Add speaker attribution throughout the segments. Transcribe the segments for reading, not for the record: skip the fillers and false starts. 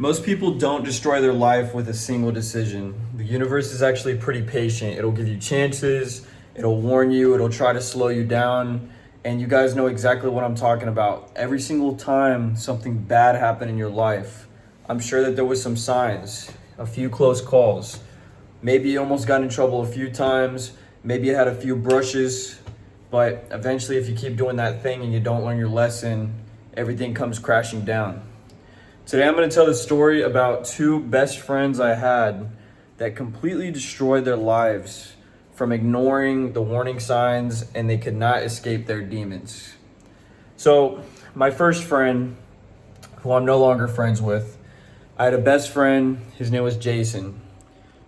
Speaker 1: Most people don't destroy their life with a single decision. The universe is actually pretty patient. It'll give you chances, it'll warn you, it'll try to slow you down. And you guys know exactly what I'm talking about. Every single time something bad happened in your life, I'm sure that there was some signs, a few close calls. Maybe you almost got in trouble a few times, maybe you had a few brushes, but eventually if you keep doing that thing and you don't learn your lesson, everything comes crashing down. Today I'm going to tell the story about two best friends I had that completely destroyed their lives from ignoring the warning signs, and they could not escape their demons. So, my first friend, who I'm no longer friends with, I had a best friend. His name was Jason.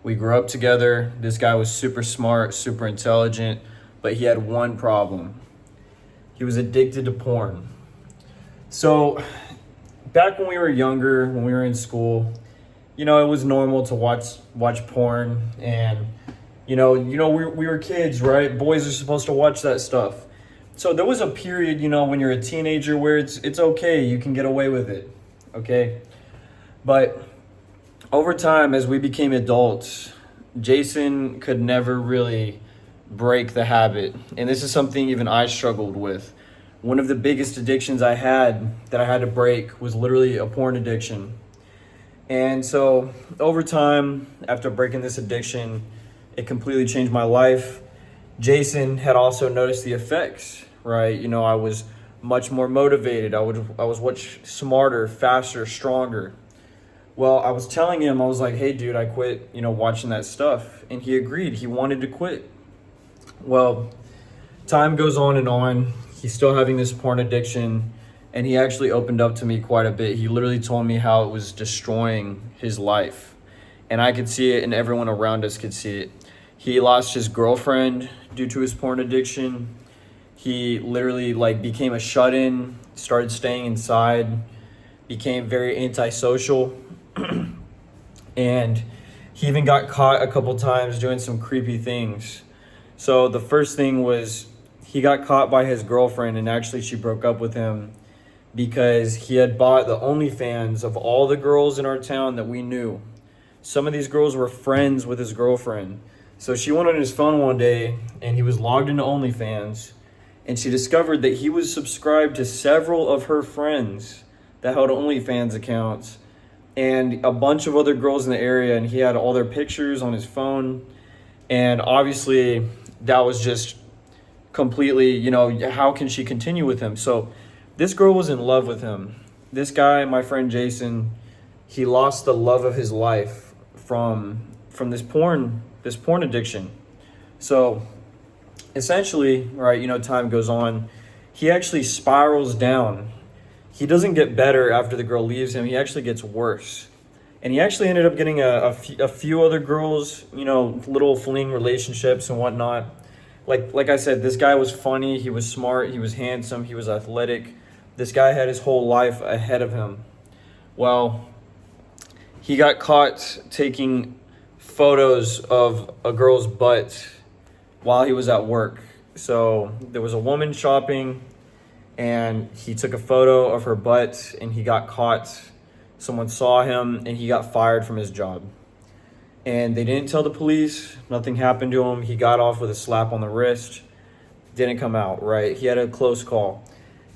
Speaker 1: We grew up together. This guy was super smart, super intelligent, but he had one problem. He was addicted to porn. So, back when we were younger, when we were in school, it was normal to watch porn, and we were kids, right? Boys are supposed to watch that stuff. So there was a period, when you're a teenager where it's okay, you can get away with it, okay? But over time, as we became adults, Jason could never really break the habit, and this is something even I struggled with. One of the biggest addictions I had that I had to break was literally a porn addiction. And so over time, after breaking this addiction, it completely changed my life. Jason had also noticed the effects, right? I was much more motivated. I was much smarter, faster, stronger. Well, I was telling him, I was like, hey dude, I quit, watching that stuff. And he agreed, he wanted to quit. Well, time goes on and on. He's still having this porn addiction, and he actually opened up to me quite a bit. He literally told me how it was destroying his life, and I could see it, and everyone around us could see it. He lost his girlfriend due to his porn addiction. He literally became a shut-in, started staying inside, became very antisocial, and he even got caught a couple times doing some creepy things. So the first thing was, he got caught by his girlfriend, and actually she broke up with him because he had bought the OnlyFans of all the girls in our town that we knew. Some of these girls were friends with his girlfriend. So she went on his phone one day, and he was logged into OnlyFans, and she discovered that he was subscribed to several of her friends that held OnlyFans accounts and a bunch of other girls in the area, and he had all their pictures on his phone. And obviously that was just completely, how can she continue with him? So this girl was in love with him. This guy, my friend Jason, he lost the love of his life from this porn addiction. So essentially, right, time goes on, he actually spirals down. He doesn't get better after the girl leaves him. He actually gets worse. And he actually ended up getting a few other girls, little fleeing relationships and whatnot. Like I said, this guy was funny, he was smart, he was handsome, he was athletic. This guy had his whole life ahead of him. Well, he got caught taking photos of a girl's butt while he was at work. So there was a woman shopping, and he took a photo of her butt, and he got caught. Someone saw him, and he got fired from his job. And they didn't tell the police. Nothing happened to him. He got off with a slap on the wrist. Didn't come out, right? He had a close call.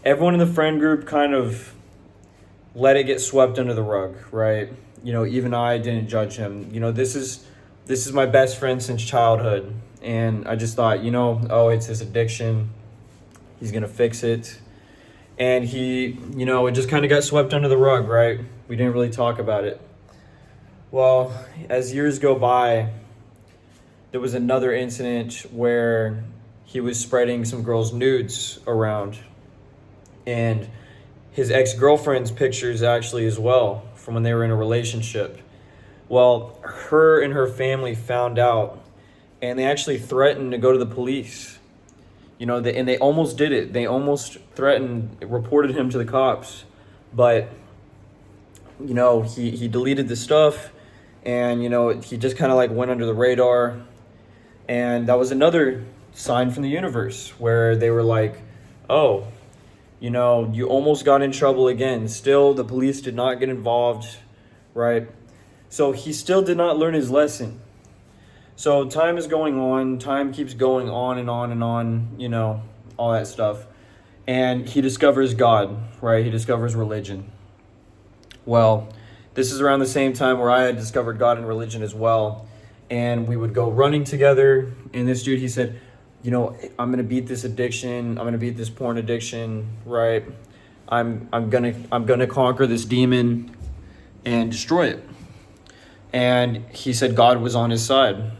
Speaker 1: Everyone in the friend group kind of let it get swept under the rug, right? Even I didn't judge him. This is my best friend since childhood. And I just thought, oh, it's his addiction. He's going to fix it. And he, it just kind of got swept under the rug, right? We didn't really talk about it. Well, as years go by, there was another incident where he was spreading some girls' nudes around, and his ex-girlfriend's pictures actually as well from when they were in a relationship. Well, her and her family found out, and they actually threatened to go to the police. And they almost did it. They almost reported him to the cops, but he deleted the stuff. And, he just kind of went under the radar. And that was another sign from the universe where they were like, oh, you almost got in trouble again. Still, the police did not get involved. right? So he still did not learn his lesson. So time is going on, time keeps going on and on and on, you know, all that stuff. And he discovers God, right? He discovers religion. Well, this is around the same time where I had discovered God and religion as well. And we would go running together. And this dude, he said, you know, I'm gonna beat this addiction. I'm gonna beat this porn addiction, right? I'm gonna conquer this demon and destroy it. And he said God was on his side.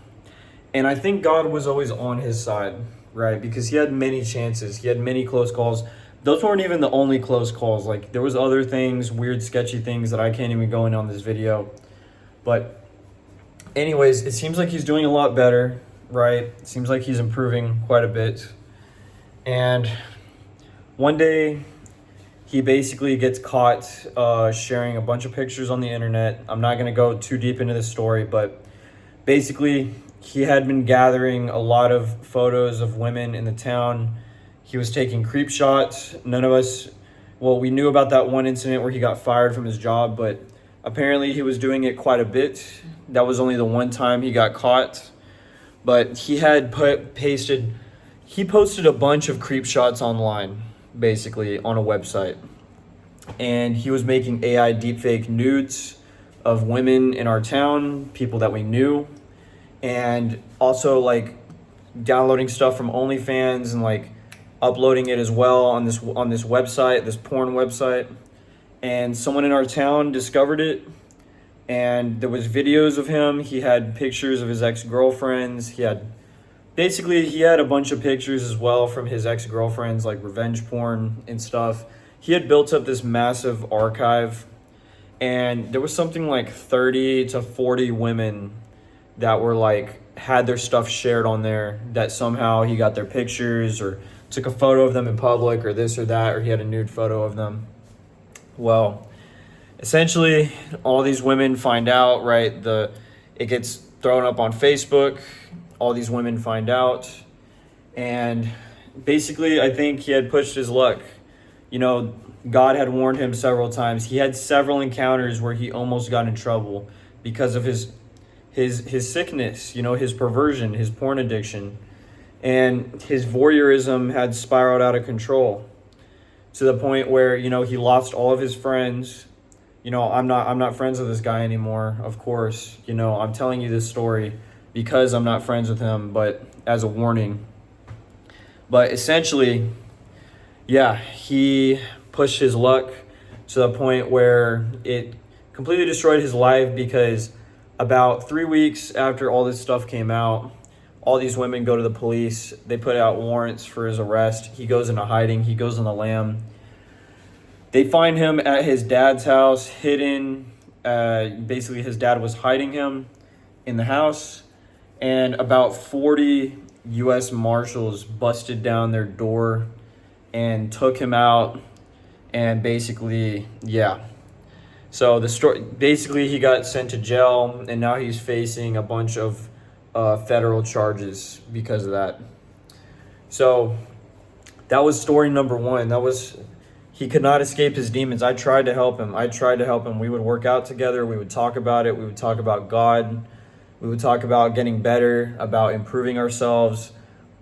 Speaker 1: And I think God was always on his side, right? Because he had many chances. He had many close calls. Those weren't even the only close calls. Like, there was other things, weird, sketchy things that I can't even go in on this video. But anyways, it seems like he's doing a lot better, right? It seems like he's improving quite a bit. And one day, he basically gets caught sharing a bunch of pictures on the internet. I'm not going to go too deep into this story, but basically, he had been gathering a lot of photos of women in the town. He was taking creep shots. None of us, well, we knew about that one incident where he got fired from his job, but apparently he was doing it quite a bit. That was only the one time he got caught. But he had he posted a bunch of creep shots online, basically, on a website. And he was making AI deepfake nudes of women in our town, people that we knew. And also, like, downloading stuff from OnlyFans and, like, uploading it as well on this website, this porn website. And someone in our town discovered it, and there was videos of him. He had pictures of his ex-girlfriends. He had a bunch of pictures as well from his ex-girlfriends, like revenge porn and stuff. He had built up this massive archive, and there was something like 30 to 40 women that were like, had their stuff shared on there, that somehow he got their pictures or took a photo of them in public or this or that, or he had a nude photo of them. Well, essentially, all these women find out, right? It gets thrown up on Facebook. All these women find out. And basically, I think he had pushed his luck. You know, God had warned him several times. He had several encounters where he almost got in trouble because of his sickness, you know, his perversion, his porn addiction. And his voyeurism had spiraled out of control to the point where, you know, he lost all of his friends. You know, I'm not friends with this guy anymore, of course. You know, I'm telling you this story because I'm not friends with him, but as a warning. But essentially, yeah, he pushed his luck to the point where it completely destroyed his life, because about 3 weeks after all this stuff came out, all these women go to the police. They put out warrants for his arrest. He goes into hiding. He goes on the lam. They find him at his dad's house, hidden. Basically, his dad was hiding him in the house. And about 40 U.S. Marshals busted down their door and took him out. And basically, yeah. So the story, basically, he got sent to jail, and now he's facing a bunch of federal charges because of that. So that was story number one. He could not escape his demons. I tried to help him. We would work out together. We would talk about it. We would talk about God. We would talk about getting better, about improving ourselves.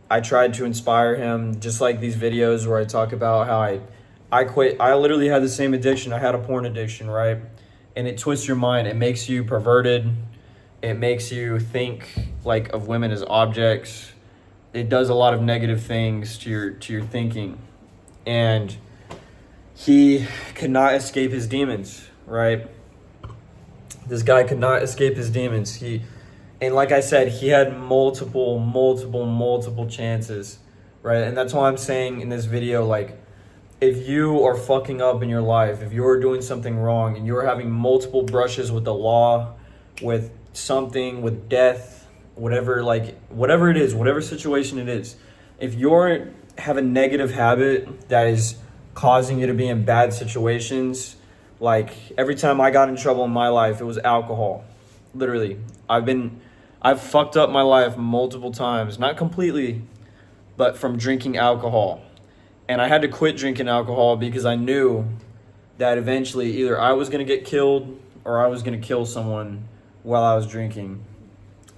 Speaker 1: I tried to inspire him, just like these videos where I talk about how I quit. I literally had the same addiction. I had a porn addiction, right? And it twists your mind. It makes you perverted. It makes you think like of women as objects. It does a lot of negative things to your thinking. And he could not escape his demons, right? This guy could not escape his demons. And like I said, he had multiple chances, right? And that's why I'm saying in this video, like, if you are fucking up in your life, if you're doing something wrong and you're having multiple brushes with the law, with something, with death, whatever it is, whatever situation it is, if you have a negative habit that is causing you to be in bad situations, like every time I got in trouble in my life, it was alcohol. Literally, I've fucked up my life multiple times, not completely, but from drinking alcohol. And I had to quit drinking alcohol because I knew that eventually either I was going to get killed or I was going to kill someone while I was drinking.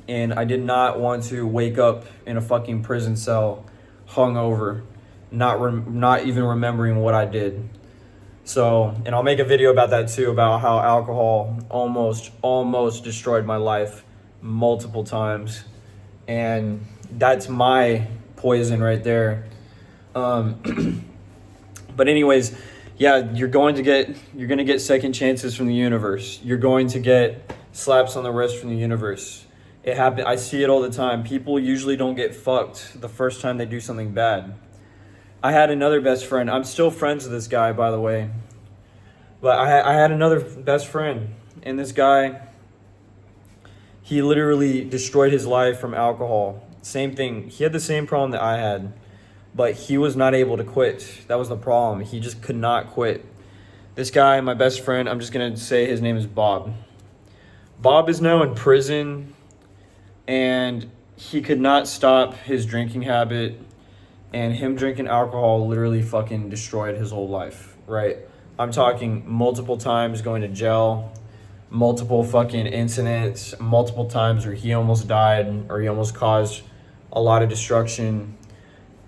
Speaker 1: And I did not want to wake up in a fucking prison cell hungover, not even remembering what I did. So, and I'll make a video about that too, about how alcohol almost destroyed my life multiple times. And that's my poison right there. But anyways, yeah, you're going to get second chances from the universe. You're going to get slaps on the wrist from the universe. It happen. I see it all the time. People usually don't get fucked the first time they do something bad. I had another best friend. I'm still friends with this guy, by the way. But I had another best friend, and this guy, he literally destroyed his life from alcohol. Same thing. He had the same problem that I had, but he was not able to quit. That was the problem. He just could not quit. This guy, my best friend, I'm just going to say his name is Bob. Bob is now in prison, and he could not stop his drinking habit, and him drinking alcohol literally fucking destroyed his whole life, right? I'm talking multiple times going to jail, multiple fucking incidents, multiple times where he almost died or he almost caused a lot of destruction.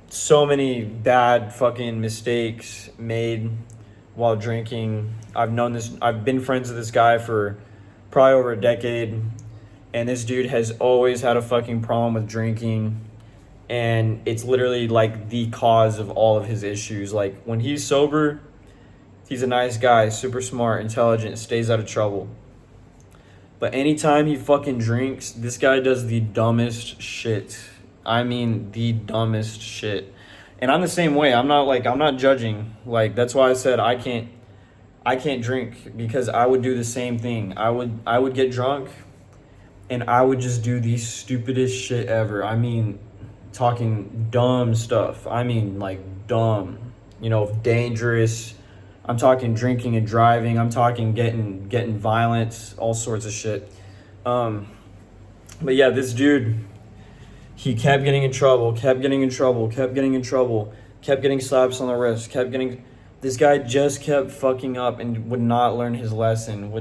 Speaker 1: So many bad fucking mistakes made while drinking. I've been friends with this guy for probably over a decade, and this dude has always had a fucking problem with drinking, and it's literally like the cause of all of his issues. Like when he's sober, he's a nice guy, super smart, intelligent, stays out of trouble. But anytime he fucking drinks, this guy does the dumbest shit. I mean, the dumbest shit. And I'm the same way. I'm not judging. Like, that's why I said I can't drink, because I would do the same thing. I would get drunk and I would just do the stupidest shit ever. I mean, talking dumb stuff. I mean, like dumb, dangerous. I'm talking drinking and driving. I'm talking getting violent, all sorts of shit. But yeah, this dude, he kept getting in trouble, kept getting slaps on the wrist, this guy just kept fucking up and would not learn his lesson,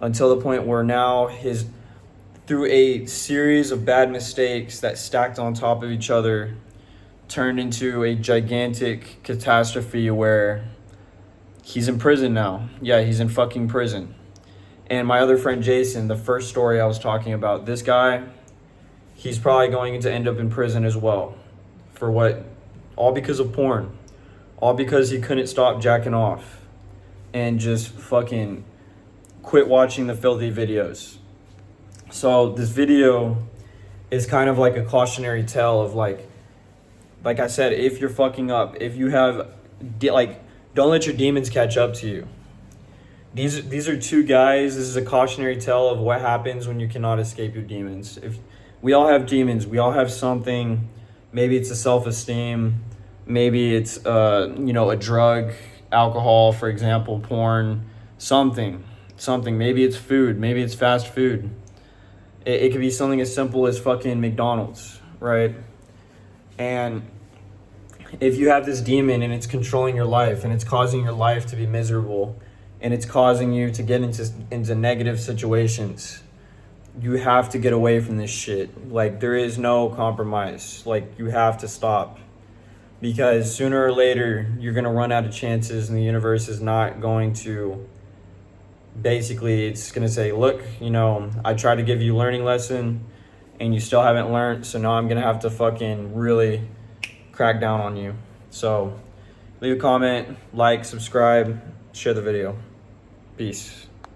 Speaker 1: until the point where now through a series of bad mistakes that stacked on top of each other, turned into a gigantic catastrophe where he's in prison now. Yeah, he's in fucking prison. And my other friend Jason, the first story I was talking about, this guy, he's probably going to end up in prison as well. For what? All because of porn. All because he couldn't stop jacking off and just fucking quit watching the filthy videos. So this video is kind of like a cautionary tale of like I said, if you're fucking up, if you have, don't let your demons catch up to you. These are two guys. This is a cautionary tale of what happens when you cannot escape your demons. If we all have demons, we all have something. Maybe it's a self-esteem. Maybe it's a drug, alcohol, for example, porn, something. Maybe it's food. Maybe it's fast food. It could be something as simple as fucking McDonald's, right? And if you have this demon and it's controlling your life and it's causing your life to be miserable and it's causing you to get into negative situations, you have to get away from this shit. Like, there is no compromise. Like, you have to stop, because sooner or later you're going to run out of chances, and the universe is not going to, basically, it's going to say, look, I tried to give you a learning lesson and you still haven't learned, so now I'm going to have to fucking really crack down on you. So leave a comment, like, subscribe, share the video. Peace.